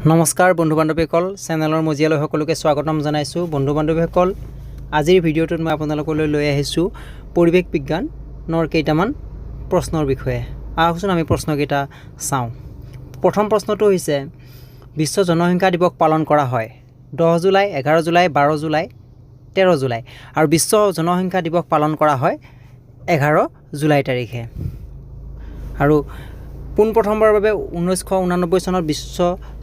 নমস্কাৰ বন্ধু বান্ধৱীসকল চেনেলৰ মজিয়ালৈ সকলোকে স্বাগতম জনাইছোঁ বন্ধু বান্ধৱীসকল আজিৰ ভিডিঅ'টোত মই আপোনালোকলৈ লৈ আহিছোঁ পৰিৱেশ বিজ্ঞানৰ কেইটামান প্ৰশ্নৰ বিষয়ে আহকচোন আমি প্ৰশ্নকেইটা চাওঁ প্ৰথম প্ৰশ্নটো হৈছে বিশ্ব জনসংখ্যা দিৱস পালন কৰা হয় 10 জুলাই 11 জুলাই 12 জুলাই 13 জুলাই আৰু বিশ্ব জনসংখ্যা দিৱস পালন কৰা হয় 11 জুলাই তাৰিখে আৰু পোনপ্ৰথমবাৰৰ বাবে 1989 চনত বিশ্ব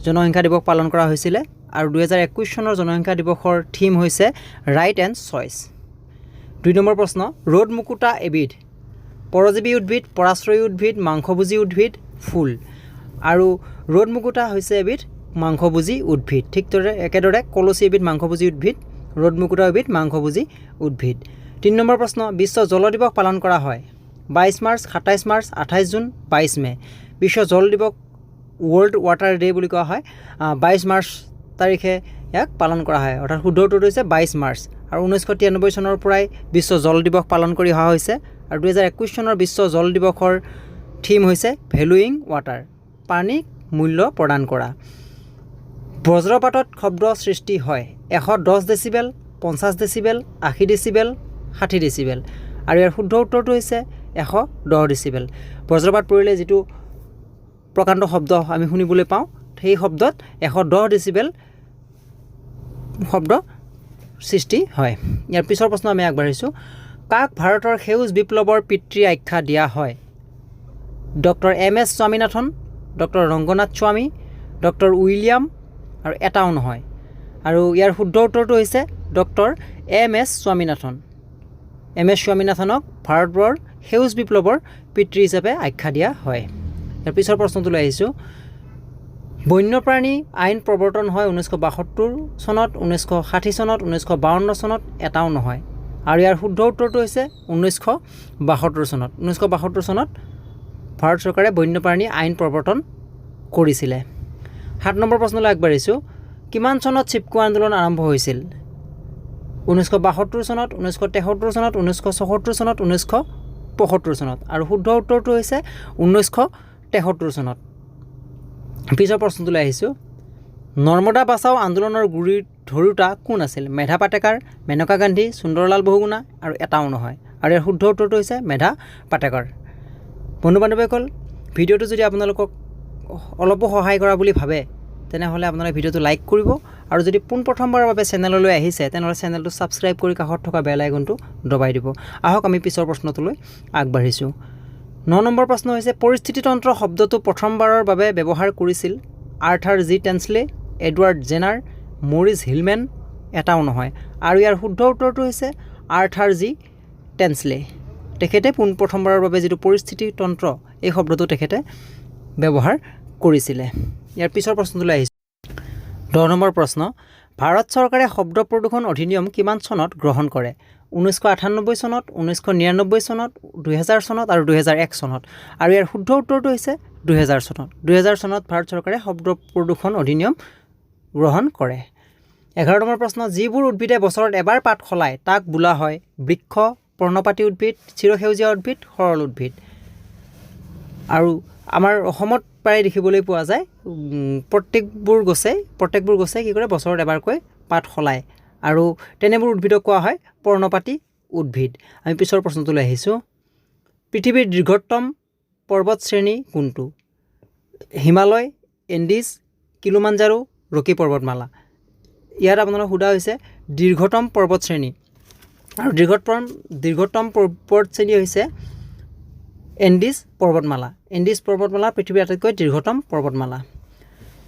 জনসংখ্যা দিৱস পালন কৰা হৈছিল আৰু 2021 চনৰ জনসংখ্যা দিৱসৰ থিম হৈছে ৰাইট এণ্ড চইচ 2 নম্বৰ প্ৰশ্ন ৰ'দ মুকুতা এবিধ পৰজীৱী উদ্ভিদ পৰাশ্ৰয়ী উদ্ভিদ মাংসভোজী উদ্ভিদ ফুল আৰু ৰ'দ মুকুতা হৈছে এবিধ মাংসভোজী উদ্ভিদ ঠিক একেদৰে কলচী এবিধ মাংসভোজী উদ্ভিদ ৰ'দ মুকুতা এবিধ মাংসভোজী উদ্ভিদ 3 নম্বৰ প্ৰশ্ন বিশ্ব জল দিৱস পালন কৰা হয় 22 মাৰ্চ 27 মাৰ্চ 28 জুন 22 মে বিশ্ব জল দিৱস ৱৰ্ল্ড ৱাটাৰ ডে বুলি কোৱা হয় 22 মাৰ্চ তাৰিখে ইয়াক পালন কৰা হয় অৰ্থাৎ শুদ্ধ উত্তৰটো হৈছে 22 মাৰ্চ আৰু 1993 চনৰ পৰাই বিশ্ব জল দিৱস পালন কৰি অহা হৈছে আৰু 2021 চনৰ বিশ্ব জল দিৱসৰ থিম হৈছে ভেলুইং ৱাটাৰ পানীক মূল্য প্ৰদান কৰা বজ্ৰপাতত শব্দ সৃষ্টি হয় 110 ডেচিবেল 50 ডেচিবেল 80 ডেচিবেল 60 ডেচিবেল আৰু ইয়াৰ শুদ্ধ উত্তৰটো হৈছে 110 ডেচিবেল বজ্ৰপাত পৰিলে যেটো প্ৰকাণ্ড শব্দ আমি শুনিবলৈ পাওঁ সেই শব্দত 110 ডেচিবেল শব্দ সৃষ্টি হয় ইয়াৰ পিছৰ প্ৰশ্ন আমি আগবাঢ়িছোঁ কাক ভাৰতৰ সেউজ বিপ্লৱৰ পিতৃ আখ্যা দিয়া হয় doctor MS Swaminathan doctor Ranganath স্বামী ডক্টৰ উইলিয়াম আৰু এটাও নহয় আৰু ইয়াৰ শুদ্ধ উত্তৰটো হৈছে ডক্টৰ MS স্বামীনাথন MS স্বামীনাথনক ভাৰতবৰ সেউজ বিপ্লৱৰ পিতৃ হিচাপে আখ্যা দিয়া হয় ইয়াৰ পিছৰ প্ৰশ্নটো আহিছোঁ বন্যপ্ৰাণী আইন প্ৰৱৰ্তন হয় 1972 চনত 1960 চনত 1952 চনত এটাও নহয় আৰু ইয়াৰ শুদ্ধ উত্তৰটো হৈছে 1972 চনত 1972 চনত ভাৰত চৰকাৰে বন্যপ্ৰাণী আইন প্ৰৱৰ্তন কৰিছিলে 7 নম্বৰ প্ৰশ্নলৈ আগবাঢ়িছোঁ কিমান চনত চিপকো আন্দোলন আৰম্ভ হৈছিল 1972 চনত 1973 চনত 1974 চনত 1975 চনত আৰু শুদ্ধ উত্তৰটো হৈছে 1973 চনত পিছৰ প্ৰশ্নটোলৈ আহিছোঁ নৰ্মদা বাচাও আন্দোলনৰ গুৰি ধৰোঁতা কোন আছিল মেধা পাটেকাৰ মেনকা গান্ধী সুন্দৰলাল বহুগুণা আৰু এটাও নহয় আৰু ইয়াৰ শুদ্ধ উত্তৰটো হৈছে মেধা পাটেকাৰ বন্ধু বান্ধৱীসকল ভিডিঅ'টো যদি আপোনালোকক অলপো সহায় কৰা বুলি ভাবে তেনেহ'লে আপোনালোকে ভিডিঅ'টো লাইক কৰিব আৰু যদি পোনপ্ৰথমবাৰৰ বাবে চেনেললৈ আহিছে তেনেহ'লে চেনেলটো ছাবস্ক্ৰাইব কৰি কাষত থকা বেল আইকনটো দবাই দিব আহক আমি পিছৰ প্ৰশ্নটোলৈ আগবাঢ়িছোঁ 9 নম্বৰ প্ৰশ্ন হৈছে পৰিস্থিতিতন্ত্ৰ শব্দটো প্ৰথমবাৰৰ বাবে ব্যৱহাৰ কৰিছিল Arthur G Tansley Edward Jenner Morris Hillman এটাও নহয় আৰু ইয়াৰ শুদ্ধ উত্তৰটো হৈছে আৰ্থাৰ জি টেনছলে তেখেতে পোনপ্ৰথমবাৰৰ বাবে যিটো পৰিস্থিতিতন্ত্ৰ এই শব্দটো তেখেতে ব্যৱহাৰ কৰিছিলে ইয়াৰ পিছৰ প্ৰশ্নটোলৈ আহিছোঁ 10 নম্বৰ প্ৰশ্ন ভাৰত চৰকাৰে শব্দ প্ৰদূষণ অধিনিয়ম কিমান চনত গ্ৰহণ কৰে 1998 চনত 1999 চনত 2000 চনত আৰু 2001 চনত আৰু ইয়াৰ শুদ্ধ উত্তৰটো হৈছে 2000 চনত ভাৰত চৰকাৰে শব্দ প্ৰদূষণ অধিনিয়ম গ্ৰহণ কৰে 11 নম্বৰ প্ৰশ্ন যিবোৰ উদ্ভিদে বছৰত এবাৰ পাত সলায় তাক বোলা হয় বৃক্ষ পৰ্ণপাতী উদ্ভিদ চিৰসেউজীয়া উদ্ভিদ সৰল উদ্ভিদ আৰু আমাৰ অসমত প্ৰায় দেখিবলৈ পোৱা যায় প্ৰত্যেকবোৰ গছে কি কৰে বছৰত এবাৰকৈ পাত সলায় আৰু তেনেবোৰ উদ্ভিদক কোৱা হয় পৰ্ণপাতী উদ্ভিদ আমি পিছৰ প্ৰশ্নটোলৈ আহিছোঁ পৃথিৱীৰ দীৰ্ঘতম পৰ্বত শ্ৰেণী কোনটো হিমালয় এণ্ডিজ কিলিমাঞ্জাৰো ৰকি পৰ্বতমালা ইয়াত আপোনালোকক সোধা হৈছে দীৰ্ঘতম পৰ্বত শ্ৰেণী আৰু দীৰ্ঘতম পৰ্বত শ্ৰেণী হৈছে এণ্ডিজ পৰ্বতমালা পৃথিৱীৰ আটাইতকৈ দীৰ্ঘতম পৰ্বতমালা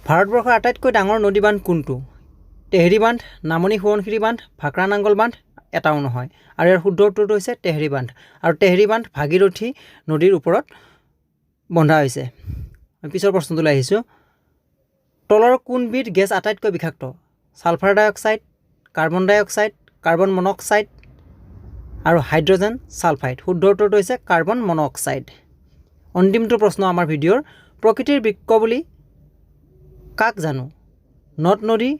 ভাৰতবৰ্ষৰ আটাইতকৈ ডাঙৰ নদী বান্ধ কোনটো তেহৰী বান্ধ নামনি সোৱণশিৰি বান্ধ ভাকৰা নাংগল বান্ধ এটাও নহয় আৰু ইয়াৰ শুদ্ধ উত্তৰটো হৈছে তেহৰী বান্ধ আৰু তেহৰী বান্ধ ভাগীৰথী নদীৰ ওপৰত বন্ধা হৈছে পিছৰ প্ৰশ্নটোলৈ আহিছোঁ তলৰ কোনবিধ গেছ আটাইতকৈ বিষাক্ত ছালফাৰ ডাই অক্সাইড কাৰ্বন মনক্সাইড আৰু হাইড্ৰজেন ছালফাইড শুদ্ধ উত্তৰটো হৈছে কাৰ্বন মনক্সাইড অন্তিমটো প্ৰশ্ন আমাৰ ভিডিঅ'ৰ প্ৰকৃতিৰ বৃক্ষ বুলি কাক জানো নদ নদী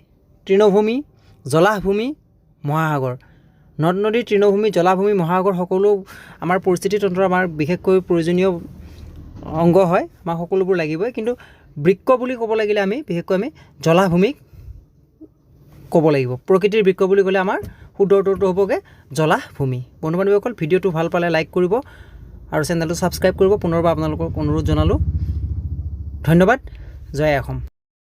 তৃণভূমি জলাভূমি মহাসাগৰ নদ নদী তৃণভূমি জলাভূমি মহাসাগৰ সকলো আমাৰ পৰিস্থিতিতন্ত্ৰৰ আমাৰ বিশেষকৈ প্ৰয়োজনীয় অংগ হয় আমাক সকলোবোৰ লাগিবই কিন্তু বৃক্ক বুলি ক'ব লাগিলে আমি বিশেষকৈ আমি জলাভূমিক ক'ব লাগিব প্ৰকৃতিৰ বৃক্ক বুলি ক'লে আমাৰ শুদ্ধ উত্তৰটো হ'বগৈ জলাভূমি বন্ধু বান্ধৱীসকল ভিডিঅ'টো ভাল পালে লাইক কৰিব আৰু চেনেলটো ছাবস্ক্ৰাইব কৰিব পুনৰবাৰ আপোনালোকক অনুৰোধ জনালোঁ ধন্যবাদ জয় অসম